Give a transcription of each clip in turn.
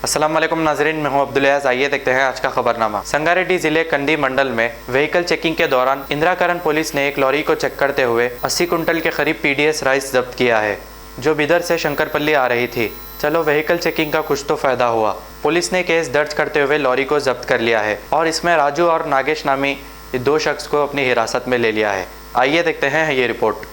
अस्सलाम वालेकुम नाजरीन, मैं हूं अब्दुल अयाज। आइए देखते हैं आज का खबरनामा। संगारेड्डी जिले कंडी मंडल में व्हीकल चेकिंग के दौरान इंदिराकरण पुलिस ने एक लॉरी को चेक करते हुए 80 कुंटल के करीब पीडीएस राइस जब्त किया है, जो बिदर से शंकरपल्ली आ रही थी। चलो, व्हीकल चेकिंग का कुछ तो फायदा हुआ। पुलिस ने केस दर्ज करते हुए लॉरी को जब्त कर लिया है और इसमें राजू और नागेश नामी 2 शख्स को अपनी हिरासत में ले लिया है। आइए देखते हैं ये रिपोर्ट।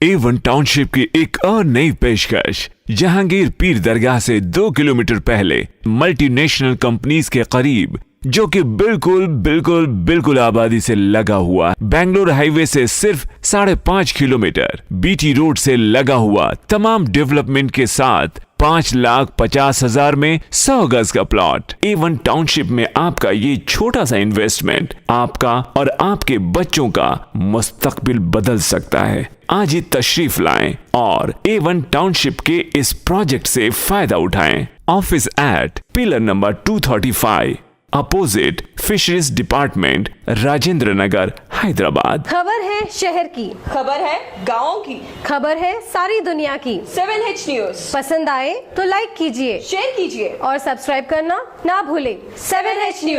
A1 टाउनशिप की एक और नई पेशकश। जहांगीर पीर दरगाह से 2 किलोमीटर पहले मल्टीनेशनल कंपनीज के करीब, जो कि बिल्कुल आबादी से लगा हुआ, बेंगलोर हाईवे से सिर्फ 5.5 किलोमीटर, बीटी रोड से लगा हुआ, तमाम डेवलपमेंट के साथ 5,50,000 में 100 गज का प्लॉट। A1 टाउनशिप में आपका ये छोटा सा इन्वेस्टमेंट आपका और आपके बच्चों का मुस्तकबिल बदल सकता है। आज ही तशरीफ लाएं और A1 टाउनशिप के इस प्रोजेक्ट से फायदा उठाएं। Office at pillar number 235, opposite fisheries department, Rajendra Nagar, Hyderabad. खबर है शहर की, खबर है गाँव की, खबर है सारी दुनिया की। 7H न्यूज पसंद आए तो लाइक कीजिए, शेयर कीजिए और सब्सक्राइब करना ना भूलें। 7H news.